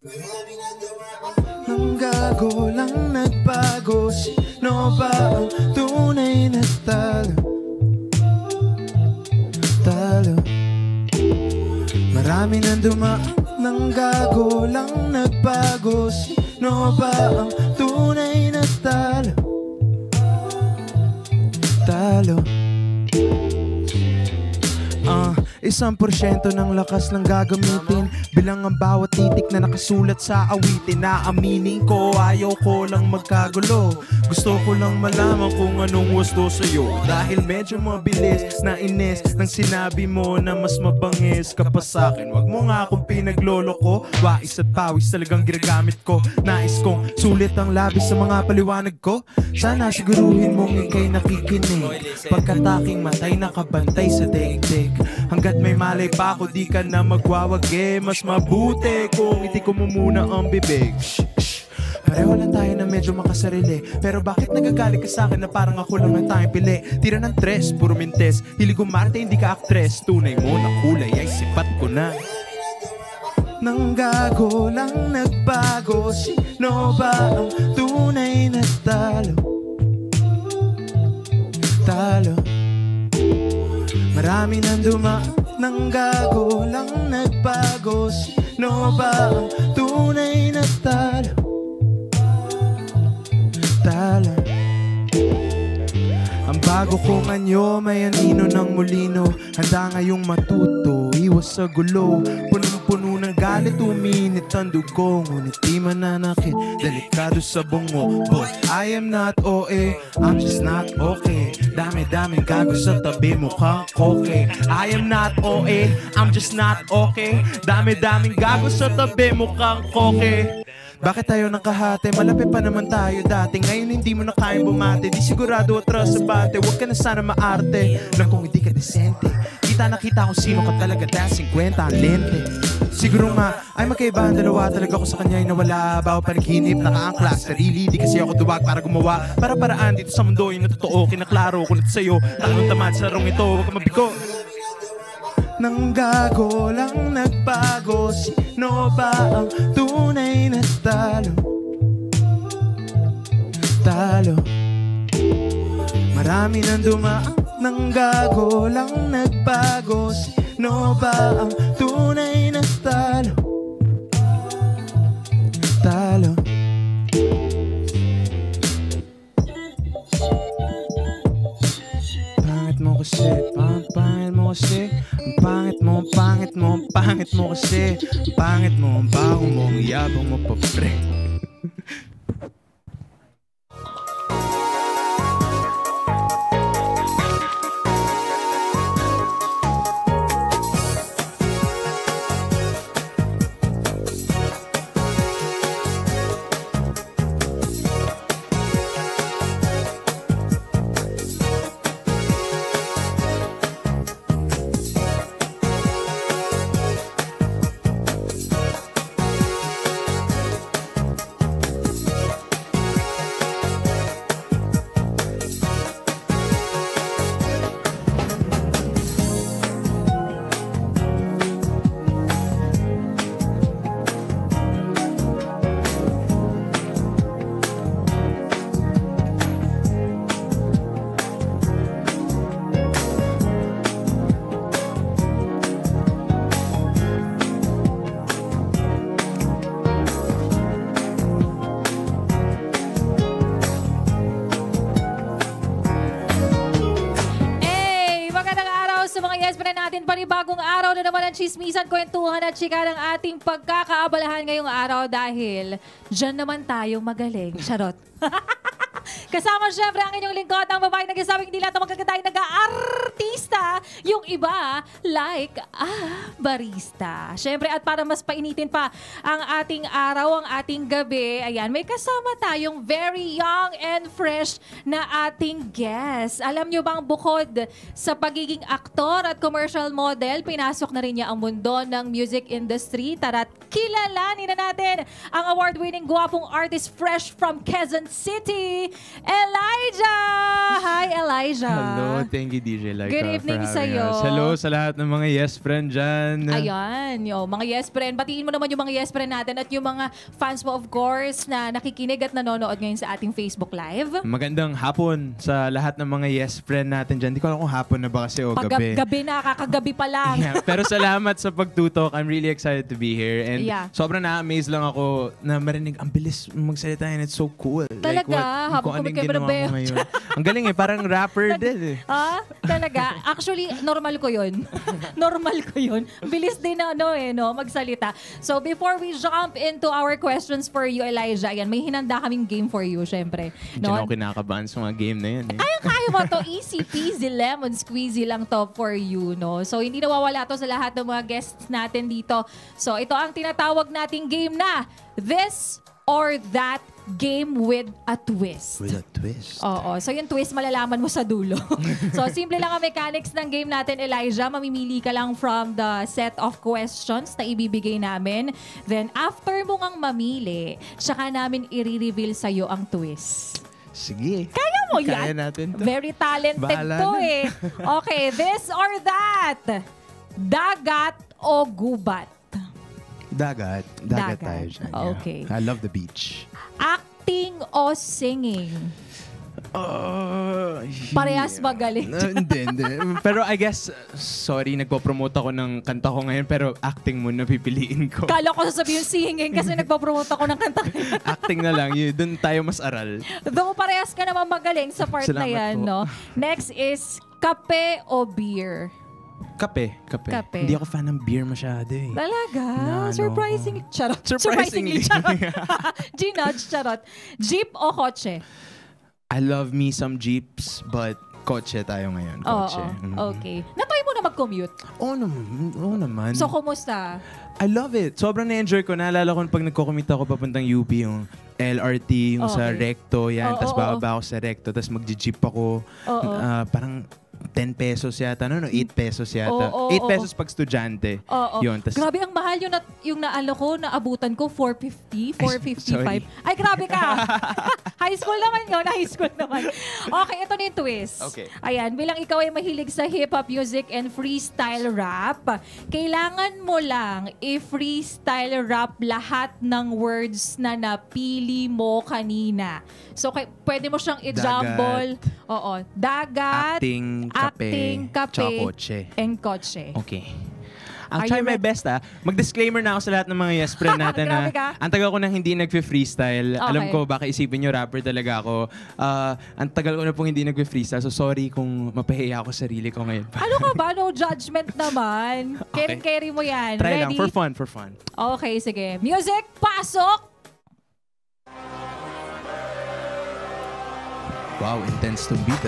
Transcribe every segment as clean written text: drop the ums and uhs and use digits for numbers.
Nang gago lang nagbago, sino ba ang tunay na talo? Talo. Marami nang dumaan, nang gago lang nagbago, sino ba ang tunay na talo? Talo. 1% ng lakas lang gagamitin bilang ang bawat titik na nakasulat sa awitin. Naaminin ko, ayaw ko lang magkagulo. Gusto ko lang malaman kung anong gusto sa'yo. Dahil medyo mabilis na inis nang sinabi mo na mas mabangis ka pa sa'kin. Wag mo nga akong pinaglolo ko. Wais at pawis talagang ginagamit ko. Nais kong sulit ang labis sa mga paliwanag ko. Sana siguruhin mong ikay nakikinig pagkat aking matay nakabantay sa daigdig. Hanggat may malay pa ako, di ka na magwawagi. Mas mabuti kung hindi ko muna ang bibig. Pareho lang tayo na medyo makasarili. Pero bakit nagagalit ka sa akin na parang ako lang ang tayong pili? Tira ng tres, puro mintes. Hilig umarte, hindi ka actress. Tunay mo na kulay ay sipat ko na. Nang gago lang nagbago, sino ba ang tunay na talo? Talo. Marami nang dumaan, nang gago lang nagbago, sino ba ang tunay na talo? Talo. Ang bago kong anyo, may anino ng mulino. Handa ngayong matuto, iwas sa gulo. Punong-puno ng galit, uminit ang dugo. Ngunit di mananakit, delikado sa bungo. Boy, I am not OA, I'm just not okay. Dami-daming gago sa tabi, mukhang okay. I am not OA, I'm just not okay. Dami-daming gago sa tabi, mukhang okay. Bakit tayo nakahati? Malapit pa naman tayo dati. Ngayon hindi mo na kayang bumati. Di sigurado atras sa bate. Huwag ka na sana maarte na kung hindi ka desente. Kita nakita kung sino ka talaga dahil 50 ang lente. Siguro nga ay magkaibahan dalawa. Talaga ko sa kanya ay nawala. Bago panaginip, nakaangklas sarili. Di kasi ako duwag para gumawa. Para paraan dito sa mundo yung natotoo. Kinaklaro ko na sa'yo. Talong tamad sa larong ito. Huwag ka mabigo. Nang gago lang nagbago, sino ba ang tunay na talo? Talo. Marami nang dumaan, nang gago lang nagbago, sino ba ang tunay na talo? Talo. Pangit mo kasi, pangit mo kasi. Ang pangit mo, ang pangit mo, ang pangit mo kasi. Ang pangit mo, ang baho mo, ang yabang mo pa pre. natin panibagong araw na naman ang chismisan, kwentuhan at chika ng ating pagkakaabalahan ngayong araw dahil dyan naman tayo magaling. Charot. Kasama syempre ang inyong lingkod, ang babae nagsasabing hindi lahat ng magkakatay nag-aartista. Yung iba, like, barista. Syempre, at para mas painitin pa ang ating araw, ang ating gabi, ayan, may kasama tayong very young and fresh na ating guest. Alam nyo bang bukod sa pagiging aktor at commercial model, pinasok na rin niya ang mundo ng music industry. Tara't kilalanin na natin ang award-winning guwapong artist fresh from Quezon City. Elijah! Hi, Elijah. Hello, thank you DJ Laika Good evening for having sa'yo. us. Hello sa lahat ng mga yes friend dyan. Ayan, mga yes friend. Batiin mo naman yung mga yes friend natin at yung mga fans mo of course na nakikinig at nanonood ngayon sa ating Facebook Live. Magandang hapon sa lahat ng mga yes friend natin dyan. Hindi ko alam kung hapon na ba kasi o gabi. Gabi na, kakagabi pa lang. Yeah, pero salamat sa pagtutok. I'm really excited to be here. And sobrang na-amaze lang ako na marinig ang bilis magsalita and it's so cool. Talaga, habang kung anong ginawa mo ngayon. Ang galing parang rapper din Talaga. Actually, normal ko yun. Normal ko yun. Bilis din na magsalita. So before we jump into our questions for you, Elijah, ayan, may hinanda kaming game for you, syempre. Diyan ako kinakabahan sa mga game na yan. Kaya mo to, easy peasy lemon squeezy lang to for you, no? So hindi nawawala to sa lahat ng mga guests natin dito. So ito ang tinatawag nating game na This or That Game with a Twist. With a twist? Oo. So yung twist malalaman mo sa dulo. So simple lang ang mechanics ng game natin, Elijah. Mamimili ka lang from the set of questions na ibibigay namin. Then after mo ngang mamili, tsaka namin i-reveal sa'yo ang twist. Sige. Kaya mo yan? Kaya natin to. Very talented Bahala to na. Okay, this or that? Dagat o gubat? Dagat. Dagat tayo dyan. Okay. I love the beach. Acting o singing? Parehas magaling. Hindi. Pero I guess, sorry, nagpo-promote ako ng kanta ko ngayon, pero acting mo na pipiliin ko. Kala ko sasabihin singing kasi nagpo-promote ako ng kanta. Acting na lang. Doon tayo mas aral. Though parehas ka naman magaling sa part Salamat na yan, po. no? Next is kape o beer? Kape. Hindi ako fan ng beer masyado eh. Talaga? No. Surprisingly. Charot. Surprisingly. Charot. G-nudge, charot. Jeep o kotse? I love me some jeeps, but kotse tayo ngayon. Kotse. Okay. Natry mo na mag-commute? Oo naman. So, kumusta? I love it. Sobrang na-enjoy ko. Naalala ko pag nagko-commute ako papuntang UP, yung LRT, yung sa Recto, yan. Tapos bababa ako sa Recto, tapos mag-jeep ako. Parang 10 pesos yata. 8 pesos yata. 8 pesos pag estudyante. Yun. Tas, grabe, ang mahal yung naalo ko, naabutan ko, 450, 455. Ay, grabe ka. High school naman yun. High school naman. Okay, ito na yung twist. Okay. Ayan, bilang ikaw ay mahilig sa hip-hop music and freestyle rap, kailangan mo lang i-freestyle rap lahat ng words na napili mo kanina. So, pwede mo siyang i-jumble. Oo. Dagat. Acting, kape, tsaka kotse. And kotse. Okay. I'll try my best Mag-disclaimer na ako sa lahat ng mga yes friend natin na ang tagal ko nang hindi nag-freestyle. Okay. Alam ko, baka isipin nyo rapper talaga ako. Ang tagal ko na pong hindi nag-freestyle. So sorry kung mapahiya ako sarili ko ngayon. Ano ka ba? No judgment naman. Okay. Carry mo yan. Try Ready? lang. For fun. Okay, sige. Music, pasok! Wow, intense tong beat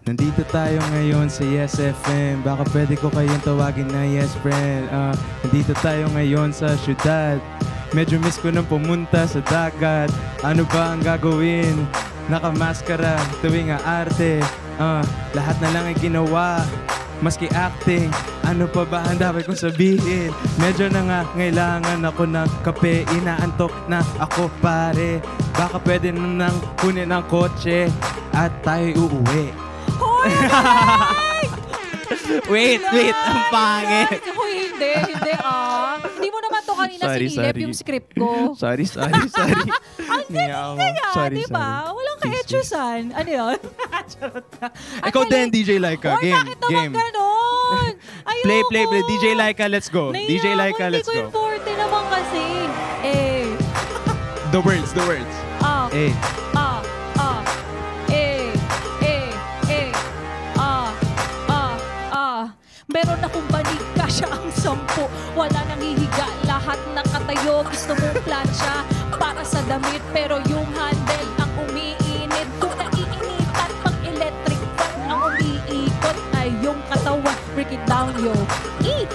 Nandito tayo ngayon sa Yes FM. Baka pwede ko kayong tawagin na yes friend. Nandito tayo ngayon sa syudad. Medyo miss ko nang pumunta sa dagat. Ano ba ang gagawin? Nakamaskara tuwing aarte. Lahat na lang ay ginawa. Maski acting, ano pa ba ang dapat kong sabihin? Medyo nangangailangan ako ng kape. Inaantok na ako pare. Baka pwede na nang kunin ang kotse at tayo uuwi. Hoy! Wait, ang pangit. Hindi. Hindi mo naman to kanina sinilip yung script ko. Sorry. Ang galing kaya, di ba? Walang ka-etchusan. Ano yun? Charot na. Ikaw din, DJ Laika. Oy, bakit naman ganon? Play. DJ Laika, let's go. DJ Laika, let's go. Hindi ko yung forte naman kasi. The words. Meron akong banig kasya ang 10. Wala nang hihiga, lahat nakatayo. Gusto mong plancha para sa damit, pero yung handle ang umiinit. Kung naiinitan pag electric fan ang umiikot ay yung katawan. Break it down, yo. Give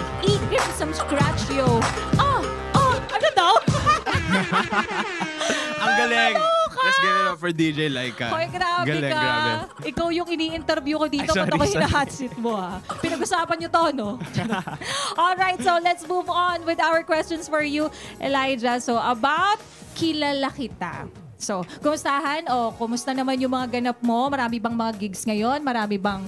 me some scratch, yo. Ano daw? Ang galing. Let's give it up for DJ Laika. Hoy, grabe Galing, ka. grabe. Ikaw yung ini-interview ko dito. Ay, Ba't ako sorry. hina-hot seat mo, ha? Pinag-usapan niyo to, no? Alright, so let's move on with our questions for you, Elijah. So, about kilala kita. So, kumustahan? O, kumusta naman yung mga ganap mo? Marami bang mga gigs ngayon? Marami bang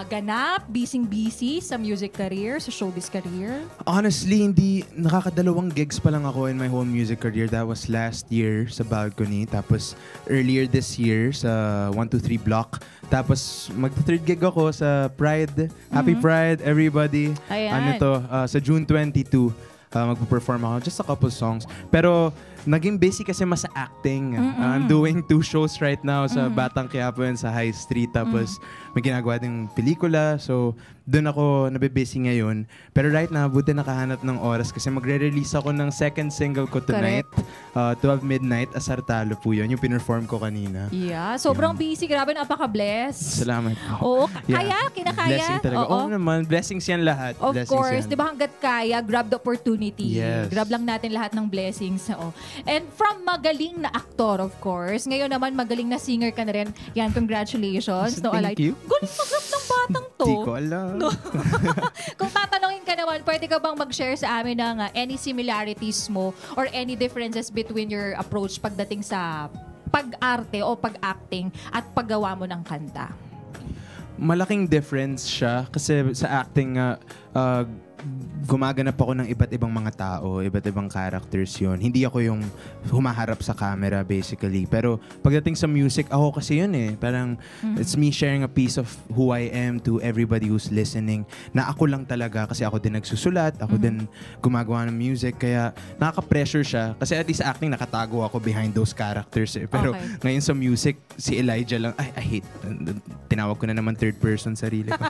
ganap? Busy sa music career, sa showbiz career? Honestly, hindi. Nakakadalawang gigs pa lang ako in my whole music career. That was last year sa Balcony. Tapos earlier this year sa 123 Block. Tapos mag-third gig ako sa Pride. Happy Pride, everybody. Ayan. Ano to? Sa June 22. Magpo-perform ako. Just a couple songs. Pero naging busy kasi mas sa acting. I'm doing 2 shows right now sa Batang Quiapo and sa High Street. Tapos may ginagawa ding pelikula. So, doon ako nabibusy ngayon. Pero right now, buti nakahanap ng oras kasi magre-release ako ng second single ko tonight. 12 Midnight, Asartalo po yun. Yung pinerform ko kanina. Yeah, sobrang busy. Grabe, napaka-bless. Salamat. Oo, Yeah. kaya? Kinakaya? Blessing talaga. Oo naman. Blessings yan lahat. Of Blessings course, yan. di ba hanggat kaya, grab the opportunity. Yes. Grab lang natin lahat ng blessings. Oo. And from magaling na aktor, of course, ngayon naman magaling na singer ka na rin. Yan, congratulations. Thank you. Galing mag-rap ng batang to. Di ko alam. No. Kung tatanungin ka naman, pwede ka bang mag-share sa amin ng any similarities mo or any differences between your approach pagdating sa pag-arte o pag-acting at paggawa mo ng kanta? Malaking difference siya kasi sa acting nga gumaganap ako ng iba't ibang mga tao, iba't ibang characters yun. Hindi ako yung humaharap sa camera basically. Pero pagdating sa music, ako kasi yun eh. Parang it's me sharing a piece of who I am to everybody who's listening. Na ako lang talaga kasi ako din nagsusulat, ako din gumagawa ng music. Kaya nakaka-pressure siya. Kasi at least sa acting nakatago ako behind those characters eh. Pero ngayon sa music, si Elijah lang, I hate. Tinawag ko na naman third person sarili ko.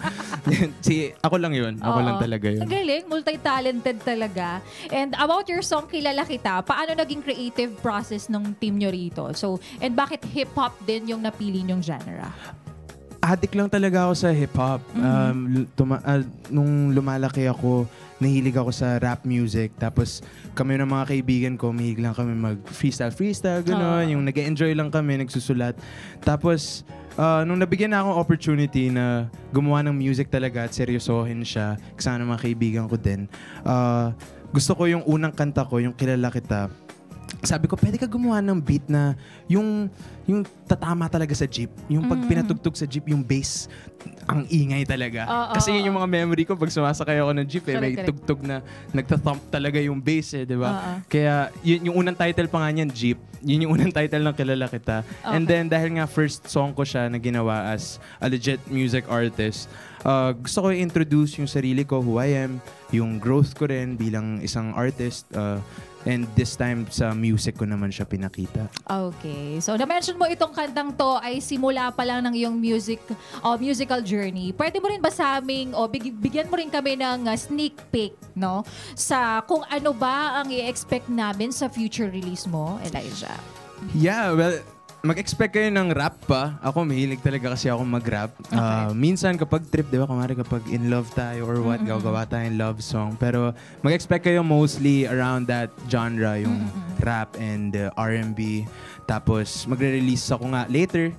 Ako lang yun. Ako lang talaga yun. Ang galing, multi-talented talaga. And about your song, Kilala Kita, paano naging creative process ng team nyo rito? So, and bakit hip-hop din yung napili nyong genre? Addict lang talaga ako sa hip-hop. Nung lumalaki ako, nahilig ako sa rap music. Tapos kami ng mga kaibigan ko, mahilig lang kami mag-freestyle, gano'n. Yung nag-enjoy lang kami, nagsusulat. Tapos, nung nabigyan na akong opportunity na gumawa ng music talaga at seryosohin siya, kasama ng mga kaibigan ko din, gusto ko yung unang kanta ko, yung Kilala Kita. Sabi ko, pwede ka gumawa ng beat na yung tatama talaga sa jeep. Yung pag pinatugtog sa jeep, yung bass, ang ingay talaga. Kasi yun yung mga memory ko pag sumasakay ako ng jeep. May tugtog na nagtathump talaga yung bass eh, di ba? Kaya yun, yung unang title pa nga niyan, Jeep. Yun yung unang title ng Kilala Kita. And then dahil nga first song ko siya na ginawa as a legit music artist, gusto ko i-introduce yung sarili ko, who I am, yung growth ko rin bilang isang artist, and this time sa music ko naman siya pinakita. Okay. So, na-mention mo itong kantang to ay simula pa lang ng iyong musical journey. Pwede mo rin ba sa aming, bigyan mo rin kami ng sneak peek, no? Sa kung ano ba ang i-expect namin sa future release mo, Elijah? Yeah, well, mag-expect kayo ng rap pa. Ako, mahilig talaga kasi ako mag-rap. Minsan kapag trip, di ba, kumari kapag in love tayo or what, gagawa tayong love song. Pero mag-expect kayo mostly around that genre, yung rap and R&B. Tapos magre-release ako nga later.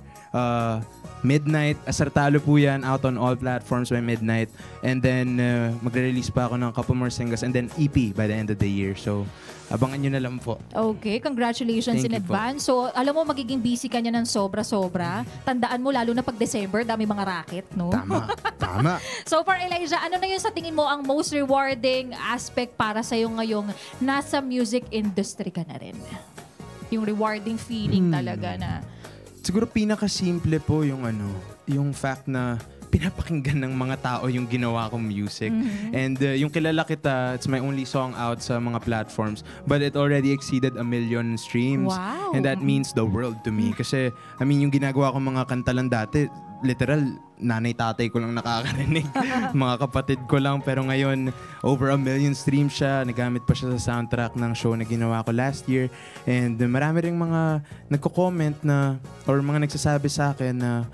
Midnight, Asartalo po yan, out on all platforms by midnight. And then magre-release pa ako ng couple more singles and then EP by the end of the year. So, abangan nyo na lang po. Okay, congratulations in advance. So, alam mo, magiging busy ka niya ng sobra-sobra. Tandaan mo, lalo na pag December, dami mga racket, no? Tama. So, for Elijah, ano na yun sa tingin mo ang most rewarding aspect para sa'yo ngayong nasa music industry ka na rin? Yung rewarding feeling talaga na... Siguro pinaka-simple po yung fact na pinapakinggan ng mga tao yung ginawa kong music. And yung Kilala Kita, it's my only song out sa mga platforms. But it already exceeded 1 million streams. Wow. And that means the world to me. Kasi, yung ginagawa kong mga kanta lang dati, literal, nanay-tatay ko lang nakakarinig. Mga kapatid ko lang. Pero ngayon, over 1 million streams siya. Nagamit pa siya sa soundtrack ng show na ginawa ko last year. And marami ring mga nagko-comment na, or mga nagsasabi sa akin na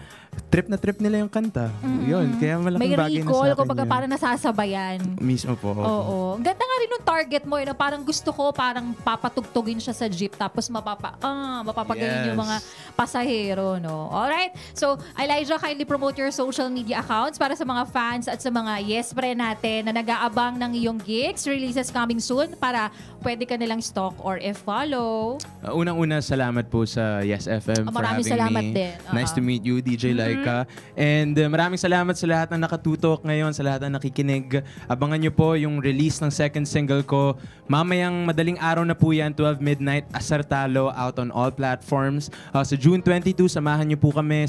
trip na trip nila yung kanta. Yun, kaya malaking bagay na sa akin kumbaga parang nasasabayan. Mismo po. Oo. Ganda nga rin yung target mo, yun, parang gusto ko parang papatugtugin siya sa jeep tapos mapapagaling yung mga pasahero, no? Alright? So, Elijah, kindly promote your social media accounts para sa mga fans at sa mga yes bre natin na nag-aabang ng iyong gigs, releases coming soon para pwede ka nilang stalk or follow. Unang-una, salamat po sa Yes FM for having salamat me. din. Nice to meet you, DJ Laika. And maraming salamat sa lahat ng nakatutok ngayon, sa lahat ng nakikinig. Abangan nyo po yung release ng second single ko. Mamayang madaling araw na po yan, 12 midnight, Asartalo, out on all platforms. Sa June 22, samahan nyo kami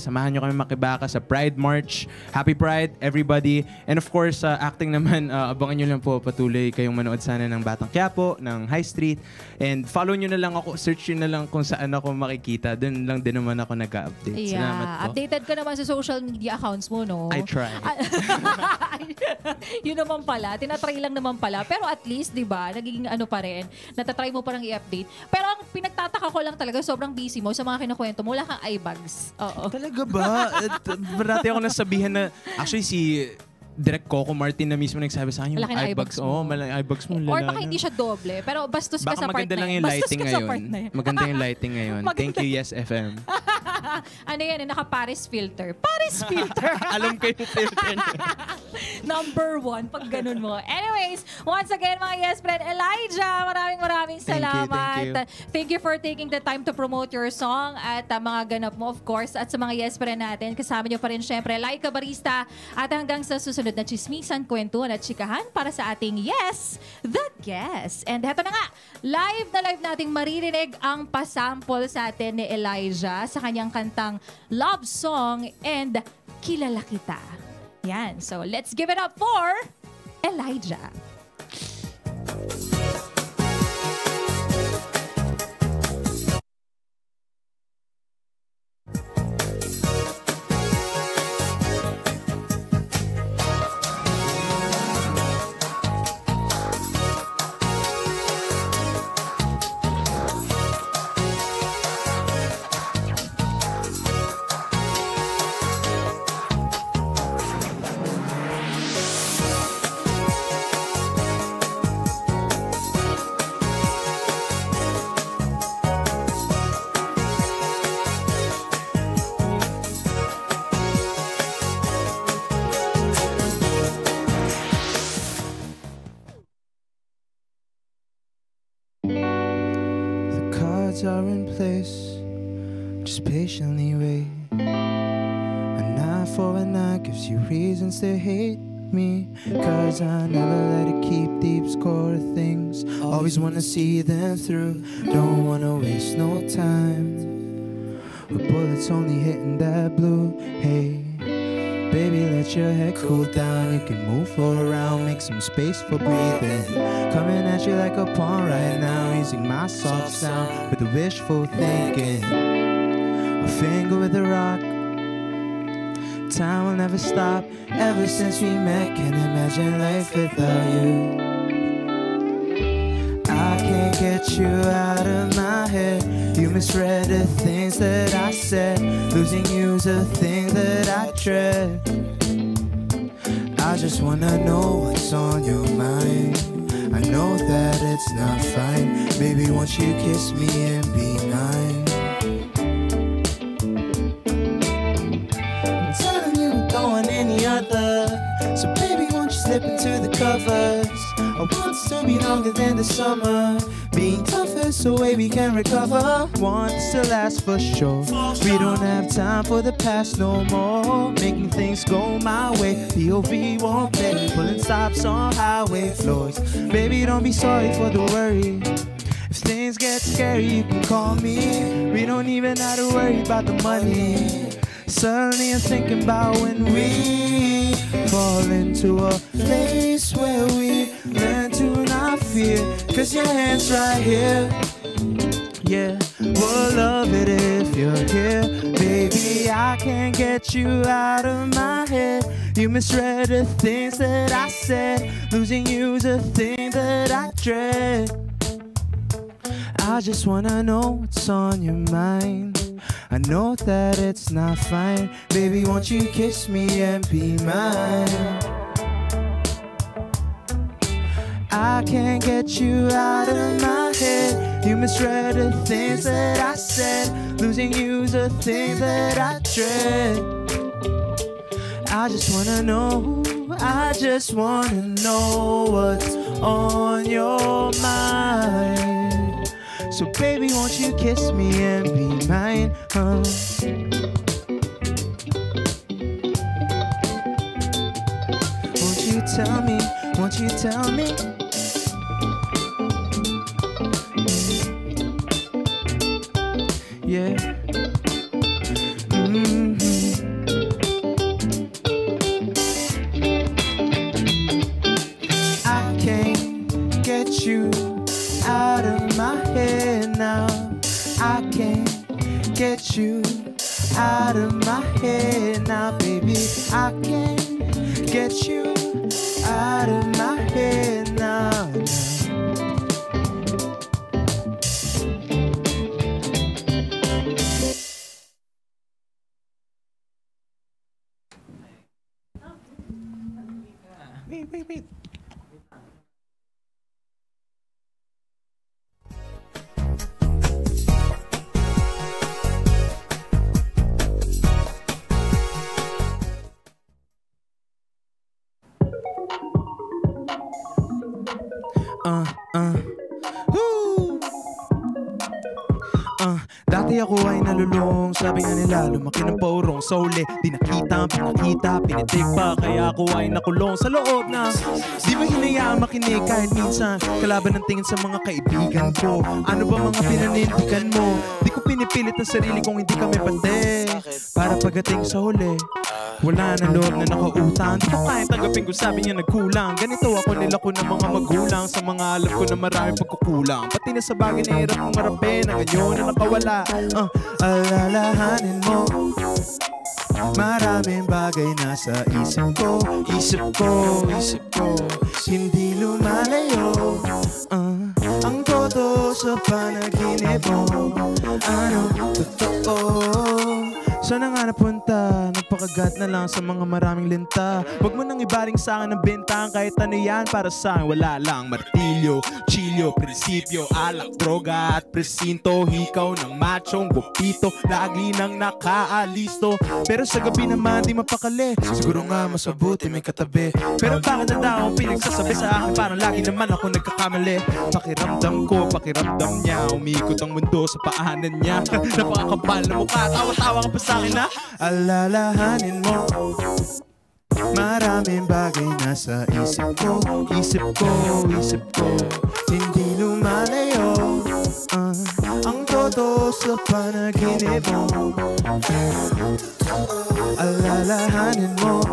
makibaka sa Pride March. Happy Pride, everybody. And of course, acting naman, abangan nyo lang po, patuloy kayong manood sana ng Batang Quiapo, ng High Street. And follow nyo na lang ako, search nyo na lang kung saan ako makikita. Doon lang din naman ako nag-update. Yeah. Salamat po. Updated ka naman sa social media accounts mo, no? I try. Yun naman pala. Tinatry lang naman pala. Pero at least, di ba, nagiging ano pa rin, natatry mo parang i-update. Pero ang pinagtataka ko lang talaga, sobrang busy mo sa mga kinukwento mo, wala kang eye bags. Oo. Talaga ba? Marati ako nasabihan na, actually si Direk Coco Martin na mismo nagsabi sa akin yung eye bags. Oo, malaki eye bags mo. Or baka hindi siya doble, pero bastos ka sa part na yun. Baka maganda lang yung lighting ngayon. Maganda yung lighting ngayon. Thank you, Yes FM. Ano yan, naka-Paris filter. Paris filter! Alam ko yung filter niya. Number 1, pag ganun mo. Anyways, once again, mga Yes Friend, Elijah, maraming salamat. Thank you for taking the time to promote your song at mga ganap mo, of course, at sa mga Yes Friend natin. Kasama nyo pa rin, syempre, Laika Barista. At hanggang sa susunod na chismisan, kwentuhan at chikahan para sa ating Yes, the Guest. And heto na nga, live nating maririnig ang pasample sa atin ni Elijah sa kanyang kantang Love Song and Kilala Kita. Yan. So, let's give it up for Elijah. Are in place, just patiently wait. An eye for an eye gives you reasons to hate me, 'cause I never let it keep deep score of things. Always wanna see them through, don't wanna waste no time with bullets only hitting that blue. Hey baby, let your head cool down. You can move all around, make some space for breathing. Coming at you like a pawn right now, using my soft sound with the wishful thinking. A finger with a rock. Time will never stop. Ever since we met, can't imagine life without you. I can't get you out of my head. You misread the things that I said. Losing you's a thing that I dread. I just wanna know what's on your mind. I know that it's not fine. Baby, won't you kiss me and be mine? I'm telling you, don't want any other. So baby, won't you slip into the covers? I want us to be longer than the summer. Being tougher so way we can recover. Want this to last for sure. We don't have time for the past no more. Making things go my way. POV won't play. Pulling stops on highway floors. Baby, don't be sorry for the worry. If things get scary, you can call me. We don't even have to worry about the money. Suddenly I'm thinking about when we fall into a place where we learn to not fear. 'Cause your hand's right here. Yeah, we'll love it if you're here. Baby, I can't get you out of my head. You misread the things that I said. Losing you's a thing that I dread. I just wanna know what's on your mind. I know that it's not fine. Baby, won't you kiss me and be mine? I can't get you out of my head. You misread the things that I said. Losing you's a thing that I dread. I just wanna know, I just wanna know what's on your mind. So baby, won't you kiss me and be mine, huh? Won't you tell me, won't you tell me? Yeah. I can't get you out of my head now. I can't get you out of my head now, baby. I can't get you out of my head now. Wait. Dati ako ay nalulong, sabi nga nila lumaki ng paurong. Sa uli, di nakita ang pinakita, pinitig pa, kaya ako ay nakulong sa loob na di ba hinayaan makinig kahit minsan. Kalaban ng tingin sa mga kaibigan ko. Ano ba mga pinanindigan mo? Di ko pinipilit ang sarili kung hindi kami pati. Para pagdating sa huli, wala na loob na nakautang. Di ko kaya tanggapin kung sabi niya nagkulang. Ganito ako nilako ng mga magulang sa mga alam ko na maraming pagkukulang. Pati na sa bagay na hirap kong marapin, ang ganyo na nakawala. Alalahanin mo, maraming bagay na sa isip ko. Hindi lumalayo ang todo sa panaginip mo. Ano totoo? Saan na nga napunta? Nagpakagat na lang sa mga maraming linta. Huwag mo nang ibaling sa akin ng bintang. Kahit ano yan para sa akin, wala lang. Martilyo, chilyo, prinsipyo, alak, droga at presinto. Hikaw ng machong gupito, lagi nang nakaalisto. Pero sa gabi naman di mapakali. Siguro nga mas mabuti may katabi. Pero bakit na daw ang pinagsasabi sa akin? Parang lagi naman ako nagkakamali. Pakiramdam ko, pakiramdam niya. Umiikot ang mundo sa paanan niya. Napakakapal na mukha, tawa-tawa ka pa sa akin na alalahanin mo. Maraming bagay na sa isip ko. Hindi lumalayo ang todo sa panaginip mo. Alalahanin mo.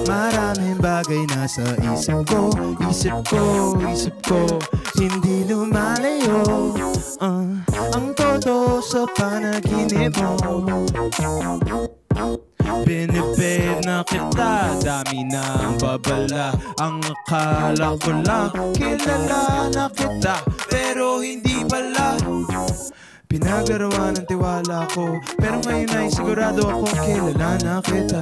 Maraming bagay na sa isip ko. Hindi lumalayo ang todo sa panaginip mo. Binibid na kita, dami na ang babala. Ang akala ko lang, kilala na kita, pero hindi pala. Pinaglarawan ng tiwala ko, pero ngayon ay sigurado akong kilala na kita.